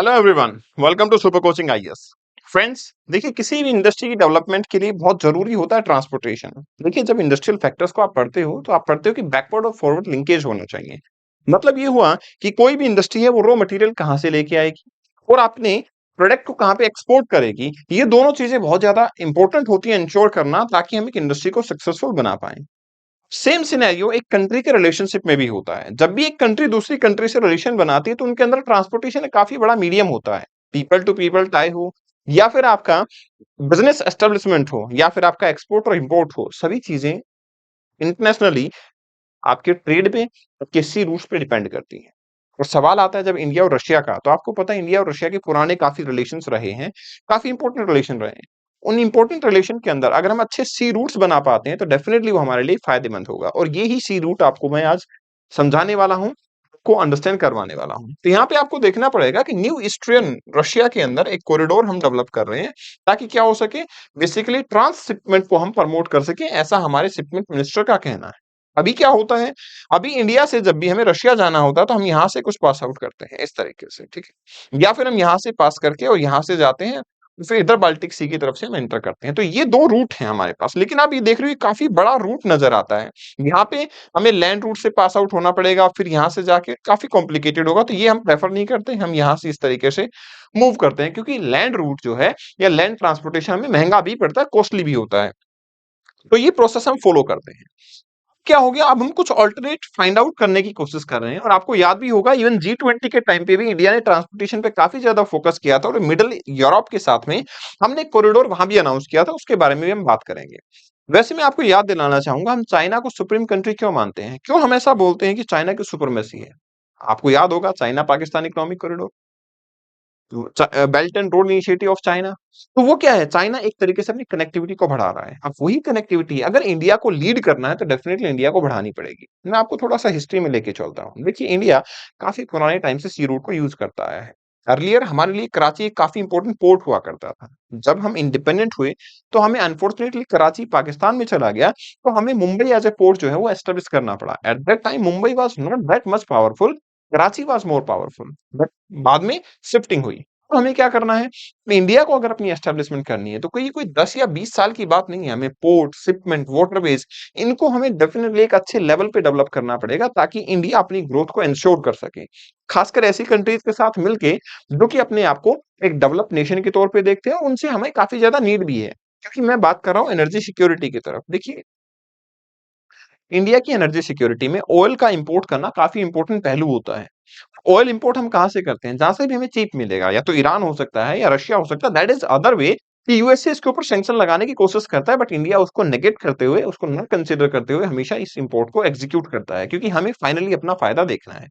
Hello everyone, welcome to super coaching IAS. Friends, देखिए किसी भी इंडस्ट्री की डेवलपमेंट के लिए बहुत जरूरी होता है ट्रांसपोर्टेशन। देखिए जब इंडस्ट्रियल फैक्टर्स को आप पढ़ते हो तो आप पढ़ते हो कि बैकवर्ड और फॉरवर्ड लिंकेज होना चाहिए। मतलब ये हुआ कि कोई भी इंडस्ट्री है वो रॉ मटेरियल कहाँ से लेके आएगी और आपने प्रोडक्ट को कहाँ पे एक्सपोर्ट करेगी। ये दोनों चीजें बहुत ज्यादा इंपॉर्टेंट होती है इंश्योर करना, ताकि हम एक इंडस्ट्री को सक्सेसफुल बना पाए। सेम सिनेरियो एक कंट्री के रिलेशनशिप में भी होता है। जब भी एक कंट्री दूसरी कंट्री से रिलेशन बनाती है तो उनके अंदर ट्रांसपोर्टेशन एक काफी बड़ा मीडियम होता है। पीपल टू पीपल टाई हो, या फिर आपका बिजनेस एस्टेब्लिशमेंट हो, या फिर आपका एक्सपोर्ट और इंपोर्ट हो, सभी चीजें इंटरनेशनली आपके ट्रेड पे और किसी रूट्स पे डिपेंड करती हैं। और सवाल आता है जब इंडिया और रशिया का, तो आपको पता है इंडिया और रशिया के पुराने काफी रिलेशंस रहे हैं, काफी इंपॉर्टेंट रिलेशन रहे हैं। उन इंपॉर्टेंट रिलेशन के अंदर अगर हम अच्छे सी रूट्स बना पाते हैं तो डेफिनेटली वो हमारे लिए फायदेमंद होगा, और ये ही सी रूट आपको मैं आज समझाने वाला हूँ, को अंडरस्टैंड करवाने वाला हूँ। तो यहाँ पे आपको देखना पड़ेगा कि न्यू ईस्ट्रियन रशिया के अंदर एक कॉरिडोर हम डेवलप कर रहे हैं, ताकि क्या हो सके, बेसिकली ट्रांसशिपमेंट को हम प्रमोट कर सके, ऐसा हमारे शिपमेंट मिनिस्टर का कहना है। अभी क्या होता है, अभी इंडिया से जब भी हमें रशिया जाना होता है तो हम यहाँ से कुछ पास आउट करते हैं इस तरीके से, ठीक है, या फिर हम यहाँ से पास करके और यहाँ से जाते हैं, फिर इधर बाल्टिक सी की तरफ से हम एंटर करते हैं। तो ये दो रूट हैं हमारे पास, लेकिन आप ये देख रहे हो ये काफी बड़ा रूट नजर आता है। यहाँ पे हमें लैंड रूट से पास आउट होना पड़ेगा, फिर यहाँ से जाके काफी कॉम्प्लिकेटेड होगा, तो ये हम प्रेफर नहीं करते। हम यहाँ से इस तरीके से मूव करते हैं, क्योंकि लैंड रूट जो है या लैंड ट्रांसपोर्टेशन हमें महंगा भी पड़ता है, कॉस्टली भी होता है। तो ये प्रोसेस हम फॉलो करते हैं। क्या हो गया, अब हम कुछ ऑल्टरनेट फाइंड आउट करने की कोशिश कर रहे हैं। और आपको याद भी होगा इवन G20 के टाइम पे भी इंडिया ने ट्रांसपोर्टेशन पे काफी ज्यादा फोकस किया था, और मिडिल यूरोप के साथ में हमने कॉरिडोर वहां भी अनाउंस किया था, उसके बारे में भी हम बात करेंगे। वैसे मैं आपको याद दिलाना चाहूंगा, हम चाइना को सुप्रीम कंट्री क्यों मानते हैं, क्यों हम ऐसा बोलते हैं कि चाइना की सुपरमेसी है। आपको याद होगा China Pakistan economic corridor, belt and road initiative of China. तो वो क्या है, चाइना एक तरीके से अपनी कनेक्टिविटी को बढ़ा रहा है। अब वही कनेक्टिविटी अगर इंडिया को लीड करना है तो डेफिनेटली इंडिया को बढ़ानी पड़ेगी। मैं आपको थोड़ा सा हिस्ट्री में लेके चलता हूँ। देखिए इंडिया काफी पुराने टाइम से सी रूट को यूज करता आया है। अर्लियर हमारे लिए कराची एक काफी इंपॉर्टेंट पोर्ट हुआ करता था। जब हम इंडिपेंडेंट हुए तो हमें अनफॉर्चुनेटली कराची पाकिस्तान में चला गया, तो हमें मुंबई एज ए पोर्ट जो है वो एस्टेब्लिश करना पड़ा। At that time Mumbai was not that much powerful, Karachi was more powerful, but बाद में शिफ्टिंग हुई। तो हमें क्या करना है, इंडिया को अगर अपनी एस्टेब्लिशमेंट करनी है तो कोई कोई 10 या 20 साल की बात नहीं है। हमें पोर्ट, शिपमेंट, वाटरवेज, इनको हमें डेफिनेटली एक अच्छे लेवल पे डेवलप करना पड़ेगा, ताकि इंडिया अपनी ग्रोथ को इंश्योर कर सके। खासकर ऐसी कंट्रीज के साथ मिलके जो कि अपने आप को एक डेवलप नेशन के तौर पे देखते हैं, और उनसे हमें काफी ज्यादा नीड भी है। क्योंकि मैं बात कर रहा हूँ एनर्जी सिक्योरिटी की तरफ। देखिए इंडिया की एनर्जी सिक्योरिटी में ऑयल का इंपोर्ट करना काफी इंपॉर्टेंट पहलू होता है। ऑयल इंपोर्ट हम कहाँ से करते हैं, जहां से भी हमें चीप मिलेगा, या तो ईरान हो सकता है या रशिया हो सकता है। दैट इज अदर वे कि यूएसए इसके ऊपर सैंक्शन लगाने की कोशिश करता है, बट इंडिया उसको नेगेट करते हुए, उसको न कंसीडर करते हुए हमेशा इस इंपोर्ट को एग्जीक्यूट करता है, क्योंकि हमें फाइनली अपना फायदा देखना है।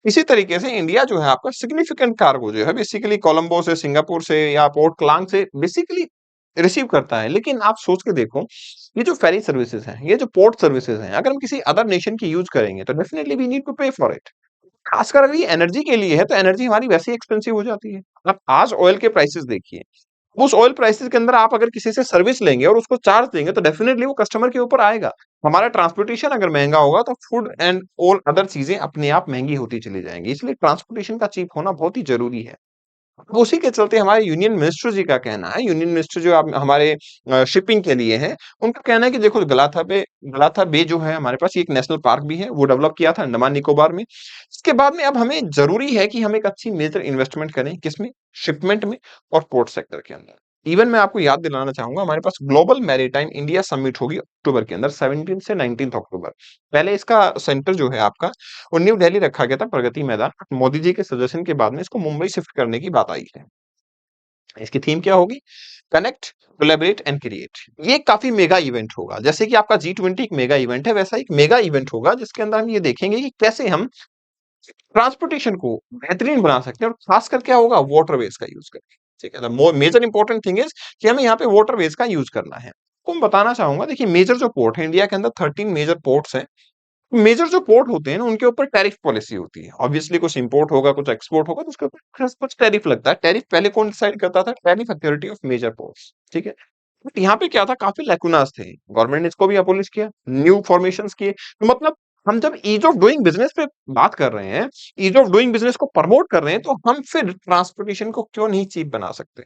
इसी तरीके से इंडिया जो है आपका सिग्निफिकेंट कार्गो जो है बेसिकली कोलंबो से, सिंगापुर से या पोर्ट क्लांग से बेसिकली रिसीव करता है। लेकिन आप सोच के देखो, ये जो फेरी सर्विसेज हैं, ये जो पोर्ट सर्विसेज हैं, अगर हम किसी अदर नेशन की यूज करेंगे तो डेफिनेटली वी नीड टू पे फॉर इट। खासकर अगर ये एनर्जी के लिए है तो एनर्जी हमारी वैसे ही एक्सपेंसिव हो जाती है। आप आज ऑयल के प्राइसेस देखिए, उस ऑयल प्राइसेस के अंदर आप अगर किसी से सर्विस लेंगे और उसको चार्ज देंगे तो डेफिनेटली वो कस्टमर के ऊपर आएगा। हमारा ट्रांसपोर्टेशन अगर महंगा होगा तो फूड एंड ऑल अदर चीजें अपने आप महंगी होती चली जाएंगी। इसलिए ट्रांसपोर्टेशन का चीप होना बहुत ही जरूरी है। अब उसी के चलते हमारे यूनियन मिनिस्टर जी का कहना है, यूनियन मिनिस्टर जो हमारे शिपिंग के लिए है, उनका कहना है कि देखो गलाथा बे जो है हमारे पास, ये एक नेशनल पार्क भी है, वो डेवलप किया था अंडमान निकोबार में। इसके बाद में अब हमें जरूरी है कि हम एक अच्छी मेजर इन्वेस्टमेंट करें, किसमें, शिपमेंट में और पोर्ट सेक्टर के अंदर। इवन मैं आपको याद दिलाना चाहूंगा, हमारे पास ग्लोबल मैरीटाइम इंडिया समिट होगी अक्टूबर के अंदर, 17 से 19 अक्टूबर। पहले इसका सेंटर जो है आपका वो न्यू दिल्ली रखा गया था, प्रगति मैदान। मोदी जी के सजेशन के बाद में इसको मुंबई शिफ्ट करने की बात आई है। इसकी थीम क्या होगी, कनेक्ट, कोलैबोरेट एंड क्रिएट। ये काफी मेगा इवेंट होगा। जैसे कि आपका G20 एक मेगा इवेंट है, वैसा एक मेगा इवेंट होगा जिसके अंदर हम ये देखेंगे कि कैसे हम ट्रांसपोर्टेशन को बेहतरीन बना सकते हैं, और खासकर क्या होगा, वाटरवेज का यूज करके। ठीक है, the major important thing is कि हमें यहाँ पे वाटरवेज का यूज करना है। तो मैं बताना चाहूंगा, देखिए मेजर जो पोर्ट है इंडिया के अंदर, 13 मेजर पोर्ट्स हैं। मेजर जो पोर्ट होते हैं ना, उनके ऊपर टैरिफ पॉलिसी होती है। ऑब्वियसली कुछ इंपोर्ट होगा, कुछ एक्सपोर्ट होगा, तो उसके ऊपर कुछ टैरिफ लगता है। टैरिफ पहले कौन डिसाइड करता था, tariff authority of major ports, ठीक है। बट यहाँ पे क्या था, काफी लैकुनास थे, गवर्नमेंट ने इसको भी अबॉलिश किया, न्यू फॉर्मेशंस किए। तो मतलब हम जब ईज़ ऑफ डूइंग बिज़नेस पे बात कर रहे हैं, ईज़ ऑफ डूइंग बिज़नेस को प्रमोट कर रहे हैं, तो हम फिर ट्रांसपोर्टेशन को क्यों नहीं चीप बना सकते?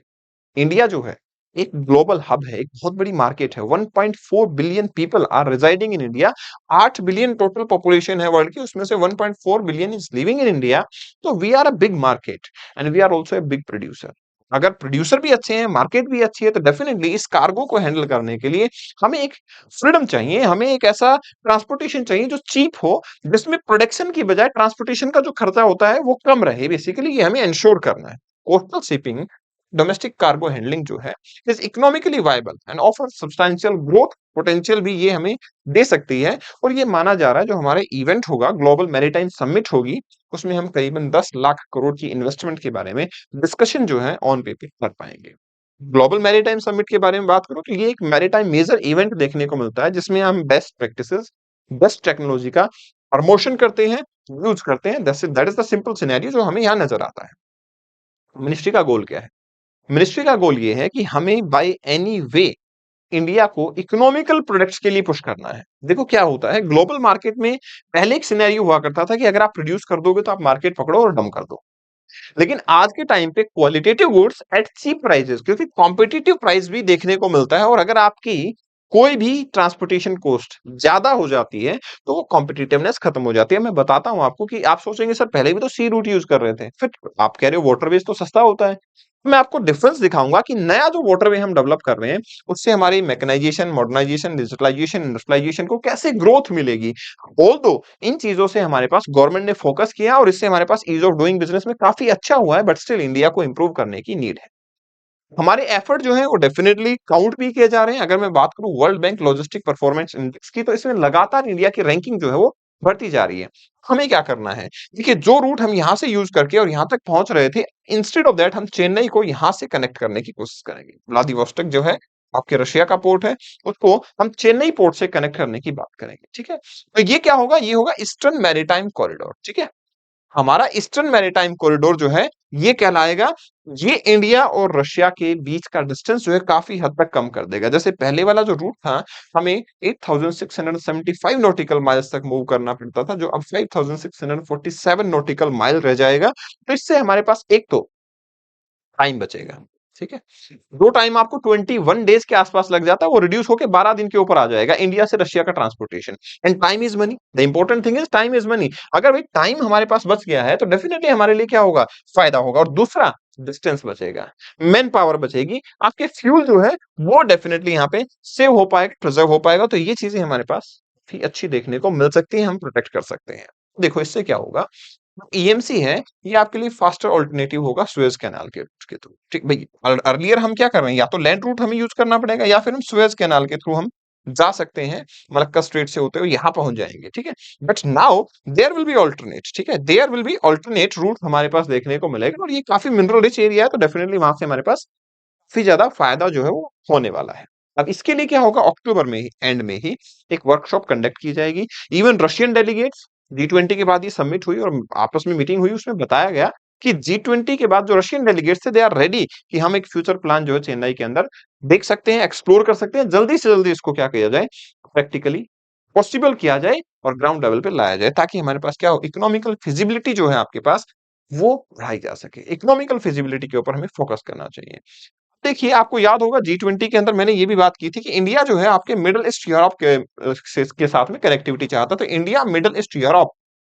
इंडिया जो है, एक ग्लोबल हब है, एक बहुत बड़ी मार्केट है। 1.4 billion people are residing in India. 8 billion total population है वर्ल्ड की, उसमें से 1.4 billion is living in India. तो we are a big market and we are also a big producer. अगर प्रोड्यूसर भी अच्छे हैं, मार्केट भी अच्छी है, तो डेफिनिटली इस कार्गो को हैंडल करने के लिए हमें एक फ्रीडम चाहिए, हमें एक ऐसा ट्रांसपोर्टेशन चाहिए जो चीप हो, जिसमें प्रोडक्शन की बजाय ट्रांसपोर्टेशन का जो खर्चा होता है वो कम रहे। बेसिकली ये हमें एंश्योर करना है। Coastal shipping, domestic cargo handling जो है is economically viable and offer substantial growth potential भी ये हमें दे सकती है। और ये माना जा रहा है जो हमारे इवेंट होगा, ग्लोबल मैरीटाइम समिट होगी, उसमें हम करीबन 10 लाख करोड़ की इन्वेस्टमेंट के बारे में डिस्कशन जो है ऑन पेपर कर पाएंगे। ग्लोबल मैरीटाइम समिट के बारे में बात करूं तो ये एक मैरीटाइम मेजर इवेंट देखने को मिलता है, जिसमें हम बेस्ट प्रैक्टिसेस, बेस्ट टेक्नोलॉजी का प्रमोशन करते हैं, यूज करते हैं। That is the simple scenario जो हमें यहाँ नजर आता है। मिनिस्ट्री का गोल क्या है? मिनिस्ट्री का गोल ये है कि हमें बाय एनी वे इंडिया को इकोनॉमिकल प्रोडक्ट्स के लिए पुश करना है। देखो क्या होता है, ग्लोबल मार्केट में पहले एक सिनेरियो हुआ करता था कि अगर आप प्रोड्यूस कर दोगे तो आप मार्केट पकड़ो और डम कर दो। लेकिन आज के टाइम पे qualitative goods at cheap prices, क्योंकि कॉम्पिटिटिव प्राइस भी देखने को मिलता है, और अगर आपकी कोई भी ट्रांसपोर्टेशन कॉस्ट ज्यादा हो जाती है तो वो कॉम्पिटिटिवनेस खत्म हो जाती है। मैं बताता हूं आपको कि आप सोचेंगे सर पहले भी तो सी रूट यूज कर रहे थे, फिर आप कह रहे हो वाटरवेज तो सस्ता होता है। मैं आपको डिफरेंस दिखाऊंगा कि नया जो वाटरवे हम डेवलप कर रहे हैं उससे हमारी मैकेनाइजेशन, मॉडर्नाइजेशन, डिजिटलाइजेशन, इंडस्ट्रियलाइजेशन को कैसे ग्रोथ मिलेगी। ऑल्दो इन चीजों से हमारे पास गवर्नमेंट ने फोकस किया और इससे हमारे पास ईज ऑफ डूइंग बिजनेस में काफी अच्छा हुआ है, बट स्टिल इंडिया को इंप्रूव करने की नीड है। हमारे एफर्ट जो है वो डेफिनेटली काउंट भी किए जा रहे हैं। अगर मैं बात करूं world bank logistic performance index की, तो इसमें लगातार इंडिया की रैंकिंग जो है वो बढ़ती जा रही है। हमें क्या करना है, देखिए जो रूट हम यहां से यूज करके और यहां तक पहुंच रहे थे, इंस्टेड ऑफ दैट हम चेन्नई को यहां से कनेक्ट करने की कोशिश करेंगे। व्लादिवोस्टोक जो है आपके रशिया का पोर्ट है, उसको हम चेन्नई पोर्ट से कनेक्ट करने की बात करेंगे। ठीक है, तो ये क्या होगा, ये होगा ईस्टर्न मैरीटाइम कॉरिडोर। ठीक है, हमारा ईस्टर्न मैरीटाइम कॉरिडोर जो है ये कहलाएगा, ये इंडिया और रशिया के बीच का डिस्टेंस जो है काफी हद तक कम कर देगा। जैसे पहले वाला जो रूट था हमें 8675 नॉटिकल माइल्स तक मूव करना पड़ता था, जो अब 5647 नॉटिकल माइल रह जाएगा। तो इससे हमारे पास एक तो टाइम बचेगा। ठीक है, दो टाइम आपको 21 डेज के आसपास लग जाता है, वो रिड्यूस होकर 12 दिन के ऊपर आ जाएगा इंडिया से रशिया का transportation. And time is money, the important thing is time is money. अगर भाई टाइम हमारे पास बच गया है तो डेफिनेटली हमारे लिए क्या होगा, फायदा होगा। और दूसरा, डिस्टेंस बचेगा, मैन पावर बचेगी, आपके फ्यूल जो है वो डेफिनेटली यहाँ पे सेव हो पाएगा, प्रिजर्व हो पाएगा। तो ये चीजें हमारे पास काफी अच्छी देखने को मिल सकती है, हम प्रोटेक्ट कर सकते हैं। देखो इससे क्या होगा, ईएमसी है, ये आपके लिए फास्टर ऑल्टरनेटिव होगा सुएज कैनाल के थ्रू। ठीक भाई, अर्लियर हम क्या कर रहे हैं, या तो लैंड रूट हमें यूज करना पड़ेगा या फिर हम सुएज कैनाल के थ्रू हम जा सकते हैं, मलक्का स्ट्रेट से होते हुए यहाँ पहुंच जाएंगे। ठीक है, but now there will be alternate. ठीक है, there will be alternate route हमारे पास देखने को मिलेगा, और ये काफी मिनरल रिच एरिया है, तो डेफिनेटली वहां से हमारे पास काफी ज्यादा फायदा जो है वो होने वाला है। अब इसके लिए क्या होगा, अक्टूबर में ही, एंड में ही एक वर्कशॉप कंडक्ट की जाएगी। इवन रशियन डेलीगेट्स, G20 के बाद ये समिट हुई और आपस में मीटिंग हुई, उसमें बताया गया कि G20 के बाद जो रशियन डेलीगेट्स थे दे आर रेडी कि हम एक फ्यूचर प्लान जो है चेन्नई के अंदर देख सकते हैं, एक्सप्लोर कर सकते हैं, जल्दी से जल्दी इसको क्या किया जाए, प्रैक्टिकली पॉसिबल किया जाए और ग्राउंड लेवल पे लाया जाए, ताकि हमारे पास क्या हो, इकोनॉमिकल फिजिबिलिटी जो है आपके पास वो बढ़ाई जा सके। इकोनॉमिकल फिजिबिलिटी के ऊपर हमें फोकस करना चाहिए। देखिए, आपको याद होगा G20 के अंदर मैंने ये भी बात की थी कि इंडिया जो है आपके मिडल ईस्ट यूरोप के साथ में कनेक्टिविटी चाहता, तो India middle east Europe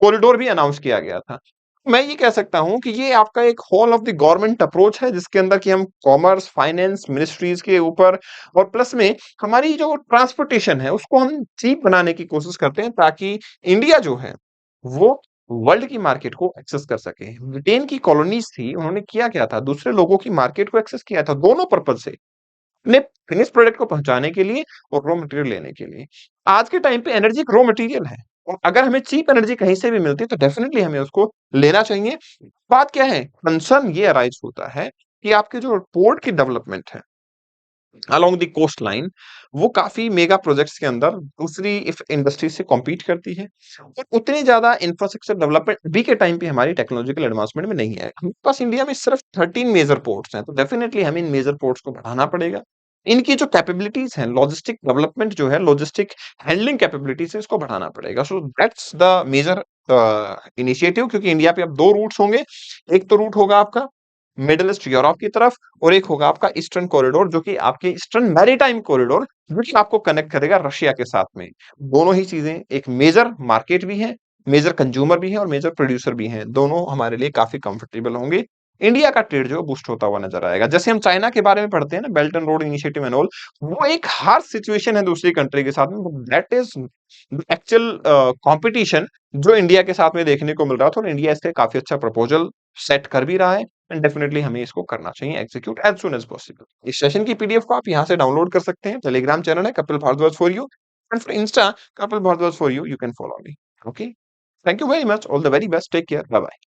corridor भी अनाउंस किया गया था। मैं ये कह सकता हूं कि ये आपका एक whole of the government approach है, जिसके अंदर कि हम कॉमर्स, फाइनेंस मिनिस्ट्रीज के ऊपर और प्लस में हमारी जो ट्रांसपोर्टेशन है उसको हम चीप बनाने की कोशिश करते हैं, ताकि इंडिया जो है वो वर्ल्ड की मार्केट को एक्सेस कर सके। ब्रिटेन की कॉलोनीज थी, उन्होंने किया क्या था, दूसरे लोगों की मार्केट को एक्सेस किया था, दोनों पर्पज से, अपने फिनिश प्रोडक्ट को पहुंचाने के लिए और रॉ मटेरियल लेने के लिए। आज के टाइम पे एनर्जी एक रॉ मटेरियल है, और अगर हमें चीप एनर्जी कहीं से भी मिलती है तो डेफिनेटली हमें उसको लेना चाहिए। बात क्या है, कंसर्न ये अराइज होता है कि आपके जो पोर्ट की डेवलपमेंट है अलोंग द कोस्ट लाइन, वो काफी मेगा प्रोजेक्ट्स के अंदर दूसरी इफ इंडस्ट्री से कॉम्पीट करती है, और उतनी ज्यादा इंफ्रास्ट्रक्चर डेवलपमेंट अभी के टाइम पे हमारी टेक्नोलॉजिकल एडवांसमेंट में नहीं है। हमारे पास इंडिया में सिर्फ 13 मेजर पोर्ट्स हैं, तो डेफिनेटली हमें इन मेजर पोर्ट्स को बढ़ाना पड़ेगा। इनकी जो कैपेबिलिटीज हैं, लॉजिस्टिक डेवलपमेंट जो है, लॉजिस्टिक हैंडलिंग कैपेबिलिटीज है, इसको बढ़ाना पड़ेगा। So that's the major initiative, क्योंकि इंडिया पे अब दो रूट्स होंगे। एक तो रूट होगा आपका मिडल ईस्ट यूरोप की तरफ, और एक होगा आपका ईस्टर्न कॉरिडोर, जो कि आपके ईस्टर्न मैरीटाइम कॉरिडोर, जो कि आपको कनेक्ट करेगा रशिया के साथ में। दोनों ही चीजें एक मेजर मार्केट भी है, मेजर कंज्यूमर भी है और मेजर प्रोड्यूसर भी है। दोनों हमारे लिए काफी कंफर्टेबल होंगे। इंडिया का ट्रेड जो है बूस्ट होता हुआ नजर आएगा। जैसे हम चाइना के बारे में पढ़ते हैं ना, belt and road initiative and all, वो एक हार्श सिचुएशन है दूसरी कंट्री के साथ में, दैट इज एक्चुअल कंपटीशन जो इंडिया के साथ में देखने को मिल रहा था, और इंडिया इसके काफी अच्छा प्रपोजल सेट कर भी रहा है। एंड डेफिनेटली हमें इसको करना चाहिए execute as soon as possible. इस सेशन की पीडीएफ को आप यहाँ से डाउनलोड कर सकते हैं। टेलीग्राम चैनल है Kapil Bhardwaj for you, and for Insta Kapil Bhardwaj for you, you can follow me. Okay, thank you very much, all the very best, take care, bye bye.